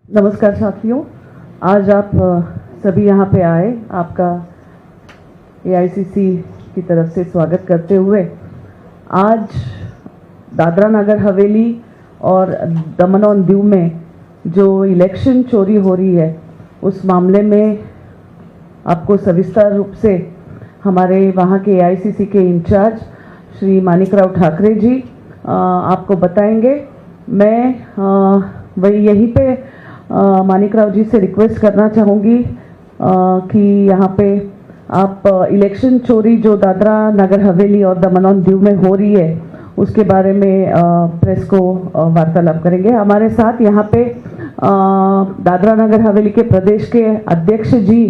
नमस्कार साथियों, आज आप सभी यहाँ पे आए, आपका एआईसीसी की तरफ से स्वागत करते हुए आज दादरा नगर हवेली और दमन और दीव में जो इलेक्शन चोरी हो रही है उस मामले में आपको सविस्तार रूप से हमारे वहाँ के एआईसीसी के इंचार्ज श्री मानिकराव ठाकरे जी आपको बताएंगे। मैं वही यहीं पे मानिकराव जी से रिक्वेस्ट करना चाहूँगी कि यहाँ पे आप इलेक्शन चोरी जो दादरा नगर हवेली और दमन और दीव में हो रही है उसके बारे में प्रेस को वार्तालाप करेंगे। हमारे साथ यहाँ पे दादरा नगर हवेली के प्रदेश के अध्यक्ष जी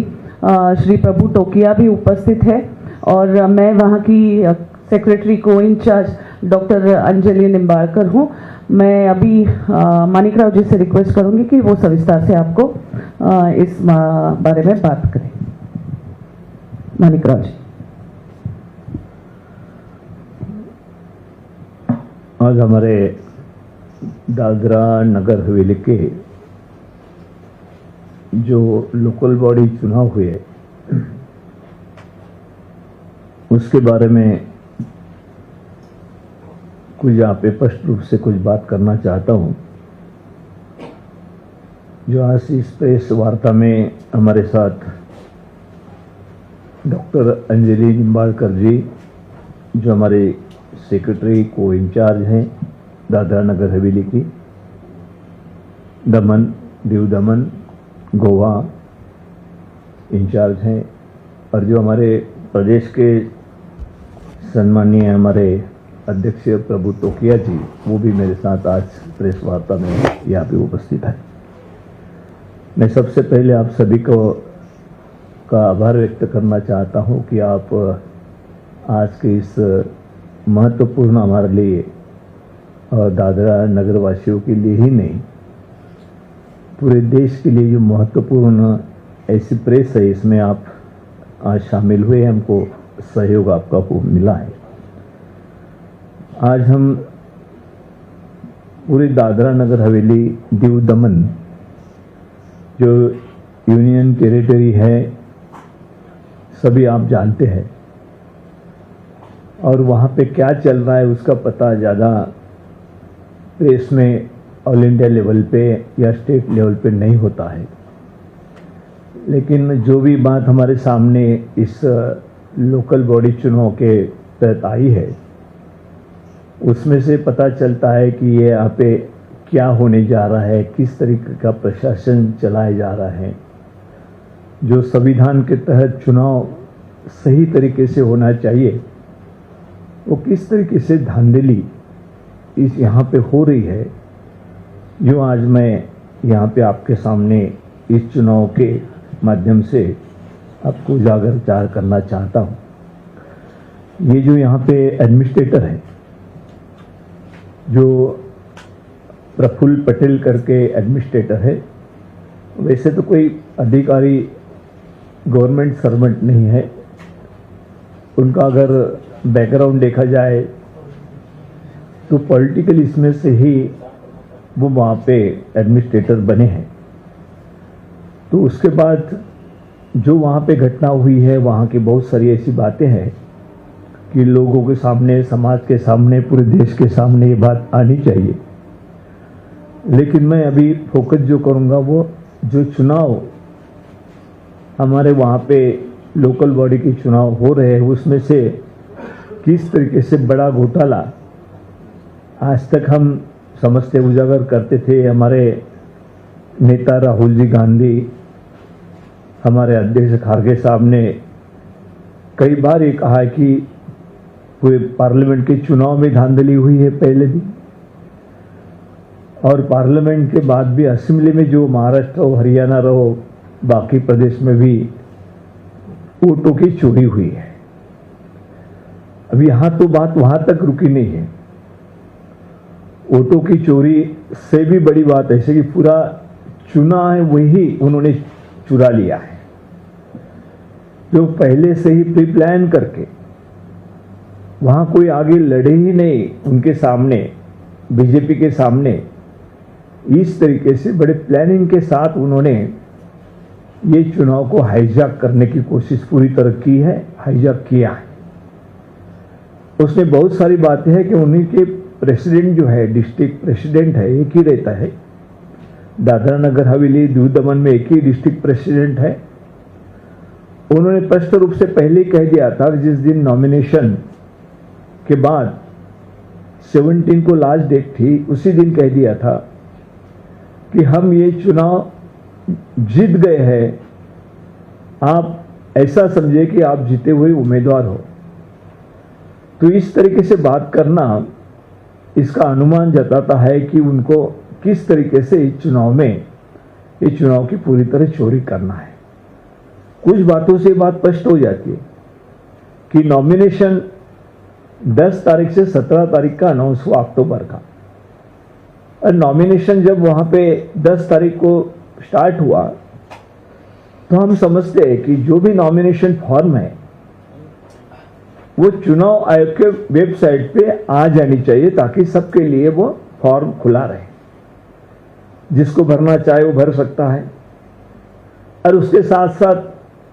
श्री प्रभु टोकिया भी उपस्थित है और मैं वहाँ की सेक्रेटरी को इंचार्ज डॉक्टर अंजलि निम्बाड़कर हूँ। मैं अभी मानिकराव जी से रिक्वेस्ट करूंगी कि वो सविस्तार से आपको इस बारे में बात करें। मानिकराव जी। आज हमारे दादरा नगर हवेली के जो लोकल बॉडी चुनाव हुए उसके बारे में कुछ यहाँ पे स्पष्ट रूप से कुछ बात करना चाहता हूँ। जो आज इस प्रेस वार्ता में हमारे साथ डॉक्टर अंजलि निम्बाड़कर जी जो हमारे सेक्रेटरी को इंचार्ज हैं दादरा नगर हवेली की, दमन दीव दमन गोवा इंचार्ज हैं, और जो हमारे प्रदेश के सम्मानीय हमारे अध्यक्ष प्रभु टोकिया जी वो भी मेरे साथ आज प्रेस वार्ता में यहाँ पे उपस्थित है। मैं सबसे पहले आप सभी को का आभार व्यक्त करना चाहता हूँ कि आप आज के इस महत्वपूर्ण हमारे लिए और दादरा नगर वासियों के लिए ही नहीं पूरे देश के लिए जो महत्वपूर्ण ऐसी प्रेस है इसमें आप आज शामिल हुए, हमको सहयोग आपका खूब मिला है। आज हम पूरे दादरा नगर हवेली दीव दमन जो यूनियन टेरिटरी है सभी आप जानते हैं, और वहाँ पे क्या चल रहा है उसका पता ज़्यादा प्रेस में ऑल इंडिया लेवल पे या स्टेट लेवल पे नहीं होता है। लेकिन जो भी बात हमारे सामने इस लोकल बॉडी चुनाव के तहत आई है उसमें से पता चलता है कि ये यहाँ पे क्या होने जा रहा है, किस तरीके का प्रशासन चलाया जा रहा है। जो संविधान के तहत चुनाव सही तरीके से होना चाहिए वो किस तरीके से धांधली इस यहाँ पे हो रही है, जो आज मैं यहाँ पे आपके सामने इस चुनाव के माध्यम से आपको उजागर करना चाहता हूँ। ये जो यहाँ पे एडमिनिस्ट्रेटर है जो प्रफुल्ल पटेल करके एडमिनिस्ट्रेटर है, वैसे तो कोई अधिकारी गवर्नमेंट सर्वेंट नहीं है। उनका अगर बैकग्राउंड देखा जाए तो पॉलिटिकल इसमें से ही वो वहाँ पे एडमिनिस्ट्रेटर बने हैं। तो उसके बाद जो वहाँ पे घटना हुई है वहाँ की बहुत सारी ऐसी बातें हैं कि लोगों के सामने, समाज के सामने, पूरे देश के सामने ये बात आनी चाहिए। लेकिन मैं अभी फोकस जो करूँगा वो जो चुनाव हमारे वहाँ पे लोकल बॉडी के चुनाव हो रहे हैं उसमें से किस तरीके से बड़ा घोटाला आज तक हम समझते उजागर करते थे। हमारे नेता राहुल जी गांधी, हमारे अध्यक्ष खारगे साहब ने कई बार ये कहा कि पूरे पार्लियामेंट के चुनाव में धांधली हुई है पहले भी, और पार्लियामेंट के बाद भी असेंबली में जो महाराष्ट्र हो, हरियाणा रहो, बाकी प्रदेश में भी वोटों की चोरी हुई है। अब यहाँ तो बात वहाँ तक रुकी नहीं है। वोटों की चोरी से भी बड़ी बात ऐसे कि पूरा चुनाव है वही उन्होंने चुरा लिया है, जो पहले से ही प्री प्लान करके वहाँ कोई आगे लड़े ही नहीं उनके सामने, बीजेपी के सामने, इस तरीके से बड़े प्लानिंग के साथ उन्होंने ये चुनाव को हाईजैक करने की कोशिश पूरी तरह की है, हाईजैक किया है। उसमें बहुत सारी बातें हैं कि उन्हीं के प्रेसिडेंट जो है, डिस्ट्रिक्ट प्रेसिडेंट है, एक ही रहता है। दादरा नगर हवेली, दीव दमन में एक ही डिस्ट्रिक्ट प्रेसिडेंट है। उन्होंने स्पष्ट रूप से पहले ही कह दिया था, जिस दिन नॉमिनेशन के बाद 17 को लास्ट डेट थी, उसी दिन कह दिया था कि हम ये चुनाव जीत गए हैं, आप ऐसा समझे कि आप जीते हुए उम्मीदवार हो। तो इस तरीके से बात करना इसका अनुमान जताता है कि उनको किस तरीके से इस चुनाव में, इस चुनाव की पूरी तरह चोरी करना है। कुछ बातों से बात स्पष्ट हो जाती है कि नॉमिनेशन 10 तारीख से 17 तारीख का अनाउंस हुआ, अक्टूबर का। और नॉमिनेशन जब वहां पे 10 तारीख को स्टार्ट हुआ तो हम समझते हैं कि जो भी नॉमिनेशन फॉर्म है वो चुनाव आयोग के वेबसाइट पे आ जानी चाहिए, ताकि सबके लिए वो फॉर्म खुला रहे, जिसको भरना चाहे वो भर सकता है। और उसके साथ साथ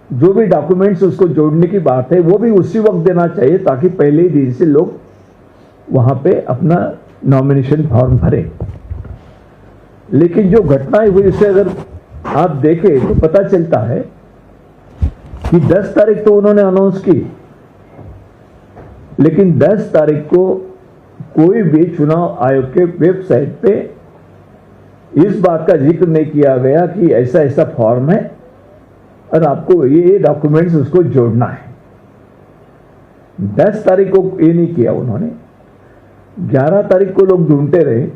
जो भी डॉक्यूमेंट्स उसको जोड़ने की बात है वो भी उसी वक्त देना चाहिए, ताकि पहले ही दिन से लोग वहां पे अपना नॉमिनेशन फॉर्म भरे। लेकिन जो घटनाएं हुई उसे अगर आप देखें तो पता चलता है कि 10 तारीख तो उन्होंने अनाउंस की, लेकिन 10 तारीख को कोई भी चुनाव आयोग के वेबसाइट पे इस बात का जिक्र नहीं किया गया कि ऐसा ऐसा फॉर्म है और आपको ये डॉक्यूमेंट्स उसको जोड़ना है। 10 तारीख को ये नहीं किया उन्होंने। 11 तारीख को लोग ढूंढते रहे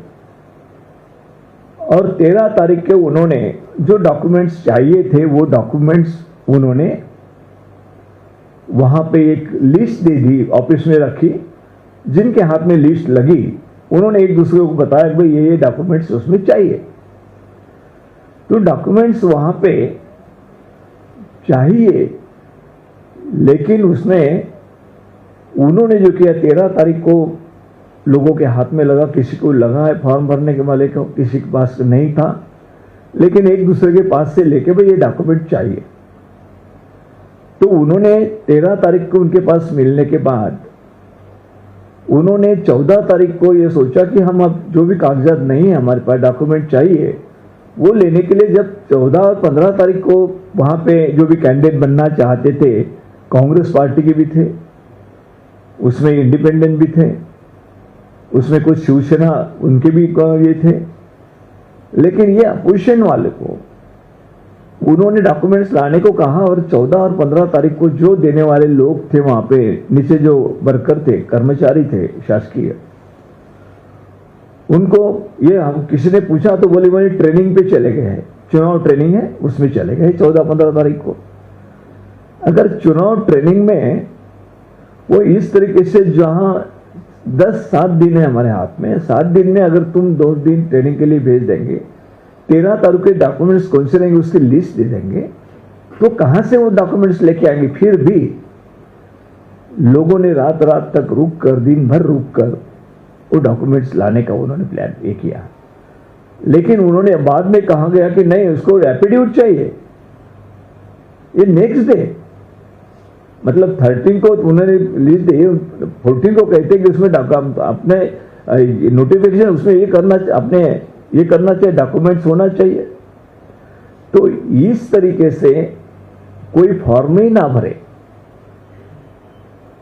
और 13 तारीख के उन्होंने जो डॉक्यूमेंट्स चाहिए थे वो डॉक्यूमेंट्स उन्होंने वहां पे एक लिस्ट दे दी, ऑफिस में रखी। जिनके हाथ में लिस्ट लगी उन्होंने एक दूसरे को बताया कि भाई ये डॉक्यूमेंट्स उसमें चाहिए। तो डॉक्यूमेंट्स वहां पे चाहिए, लेकिन उसमें उन्होंने जो किया 13 तारीख को लोगों के हाथ में लगा, किसी को लगा है फॉर्म भरने के वाले को, किसी के पास नहीं था, लेकिन एक दूसरे के पास से लेके भाई ये डॉक्यूमेंट चाहिए। तो उन्होंने 13 तारीख को उनके पास मिलने के बाद उन्होंने 14 तारीख को ये सोचा कि हम अब जो भी कागजात नहीं है हमारे पास, डॉक्यूमेंट चाहिए, वो लेने के लिए जब 14 और 15 तारीख को वहां पे जो भी कैंडिडेट बनना चाहते थे, कांग्रेस पार्टी के भी थे, उसमें इंडिपेंडेंट भी थे, उसमें कुछ शिवसेना उनके भी ये थे, लेकिन ये अपोजिशन वाले को उन्होंने डॉक्यूमेंट्स लाने को कहा। और 14 और 15 तारीख को जो देने वाले लोग थे वहां पे नीचे जो वर्कर थे, कर्मचारी थे शासकीय, उनको ये हम किसी ने पूछा तो बोले वही ट्रेनिंग पे चले गए हैं, चुनाव ट्रेनिंग है उसमें चले गए 14-15 तारीख को। अगर चुनाव ट्रेनिंग में वो इस तरीके से, जहां 10-7 दिन है हमारे हाथ में, 7 दिन में अगर तुम 2 दिन ट्रेनिंग के लिए भेज देंगे, 13 तारीख के डॉक्यूमेंट्स कौन से रहेंगे उसकी लिस्ट दे देंगे, तो कहां से वो डॉक्यूमेंट्स लेके आएंगे। फिर भी लोगों ने रात रात तक रुक कर, दिन भर रुक कर वो डॉक्यूमेंट्स लाने का उन्होंने प्लान ये किया। लेकिन उन्होंने बाद में कहा गया कि नहीं, उसको एफिडेविट चाहिए, ये नेक्स्ट डे, मतलब 13 को उन्होंने लिस्ट दी, 14 को कहते कि उसमें अपने नोटिफिकेशन उसमें ये करना, अपने ये करना चाहिए, डॉक्यूमेंट्स होना चाहिए। तो इस तरीके से कोई फॉर्म ही ना भरे,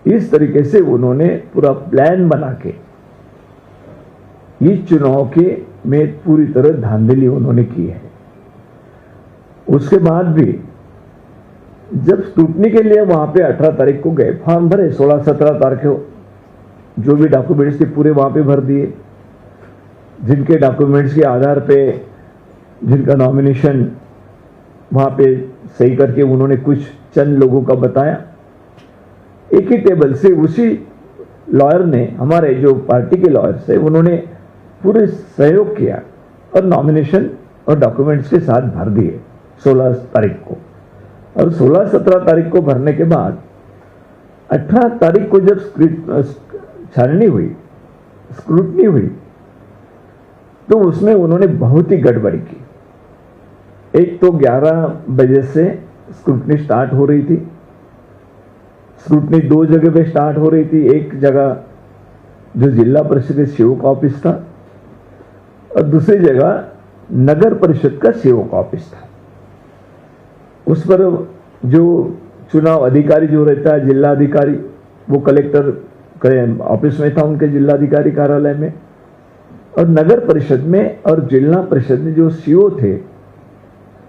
इस तरीके से उन्होंने पूरा प्लान बना के इस चुनाव के में पूरी तरह धांधली उन्होंने की है। उसके बाद भी जब स्क्रूटनी के लिए वहां पे 18 तारीख को गए, फॉर्म भरे, 16-17 तारीख को जो भी डॉक्यूमेंट्स थे पूरे वहां पे भर दिए। जिनके डॉक्यूमेंट्स के आधार पे जिनका नॉमिनेशन वहां पे सही करके उन्होंने कुछ चंद लोगों का बताया, एक ही टेबल से उसी लॉयर ने, हमारे जो पार्टी के लॉयर्स है, उन्होंने पूरे सहयोग किया और नॉमिनेशन और डॉक्यूमेंट्स के साथ भर दिए 16 तारीख को। और 16-17 तारीख को भरने के बाद 18 तारीख को जब छाननी हुई, स्क्रूटनी हुई, तो उसमें उन्होंने बहुत ही गड़बड़ी की। एक तो 11 बजे से स्क्रूटनी स्टार्ट हो रही थी। स्क्रूटनी 2 जगह पे स्टार्ट हो रही थी। एक जगह जो जिला परिषद के सेवक ऑफिस था और दूसरी जगह नगर परिषद का सेवक ऑफिस था। उस पर जो चुनाव अधिकारी जो रहता है, जिला अधिकारी, वो कलेक्टर ऑफिस में था, उनके जिलाधिकारी कार्यालय में, और नगर परिषद में और जिला परिषद में जो सीओ थे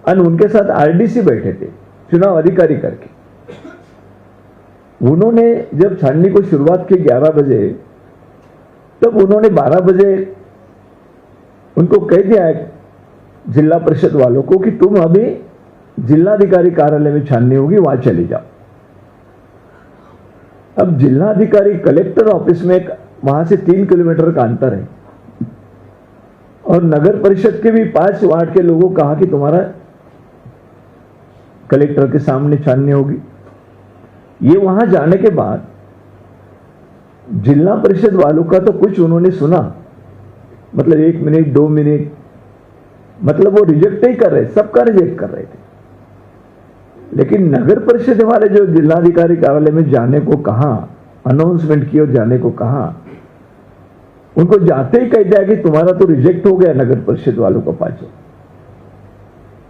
और उनके साथ आरडीसी बैठे थे चुनाव अधिकारी करके। उन्होंने जब छाननी को शुरुआत की 11 बजे, तब उन्होंने 12 बजे उनको कह दिया है जिला परिषद वालों को कि तुम अभी जिलाधिकारी कार्यालय में छाननी होगी, वहां चले जाओ। अब जिलाधिकारी कलेक्टर ऑफिस में वहां से 3 किलोमीटर का अंतर है और नगर परिषद के भी 5 वार्ड के लोगों को कहा कि तुम्हारा कलेक्टर के सामने छाननी होगी। ये वहां जाने के बाद जिला परिषद वालों का तो कुछ उन्होंने सुना, मतलब 1 मिनट 2 मिनट, मतलब वो रिजेक्ट नहीं कर रहे, सबका रिजेक्ट कर रहे थे। लेकिन नगर परिषद वाले जो जिलाधिकारी कार्यालय में जाने को कहा, अनाउंसमेंट की और जाने को कहा, उनको जाते ही कह दिया कि तुम्हारा तो रिजेक्ट हो गया नगर परिषद वालों का पाचो,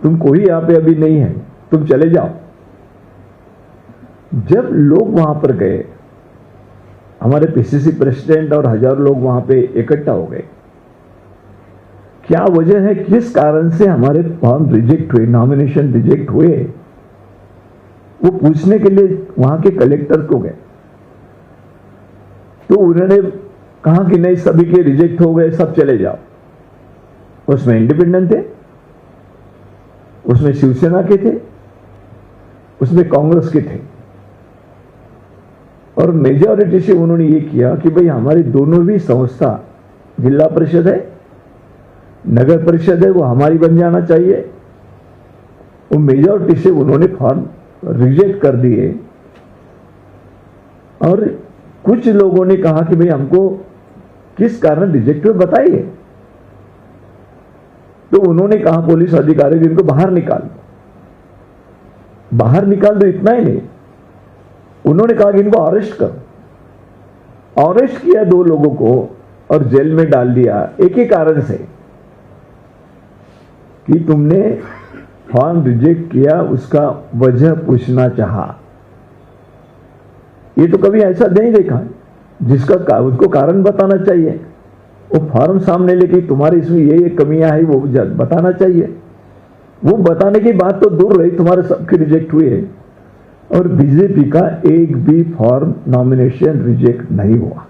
तुम कोई यहां पे अभी नहीं है, तुम चले जाओ। जब लोग वहां पर गए, हमारे पीसीसी प्रेसिडेंट और हजारों लोग वहां पे इकट्ठा हो गए। क्या वजह है, किस कारण से हमारे फॉर्म रिजेक्ट हुए, नॉमिनेशन रिजेक्ट हुए, वो पूछने के लिए वहां के कलेक्टर को गए। तो उन्होंने कहा कि नहीं, सभी के रिजेक्ट हो गए, सब चले जाओ। उसमें इंडिपेंडेंट थे, उसमें शिवसेना के थे, उसमें कांग्रेस के थे, और मेजॉरिटी से उन्होंने ये किया कि भाई हमारी दोनों भी संस्था, जिला परिषद है, नगर परिषद है, वो हमारी बन जाना चाहिए। वो मेजॉरिटी से उन्होंने फॉर्म रिजेक्ट कर दिए। और कुछ लोगों ने कहा कि भाई हमको किस कारण रिजेक्ट हुए बताइए। तो उन्होंने कहा पुलिस अधिकारी कि इनको बाहर निकाल दो, बाहर निकाल दो। इतना ही नहीं, उन्होंने कहा कि इनको अरेस्ट करो। अरेस्ट किया 2 लोगों को और जेल में डाल दिया, एक ही कारण से कि तुमने फॉर्म रिजेक्ट किया, उसका वजह पूछना चाहा। ये तो कभी ऐसा नहीं देखा जिसका उसको कारण बताना चाहिए। वो फॉर्म सामने लेके तुम्हारे इसमें ये कमियां है, वो बताना चाहिए। वो बताने की बात तो दूर रही, तुम्हारे सबके रिजेक्ट हुए और बीजेपी का एक भी फॉर्म नॉमिनेशन रिजेक्ट नहीं हुआ।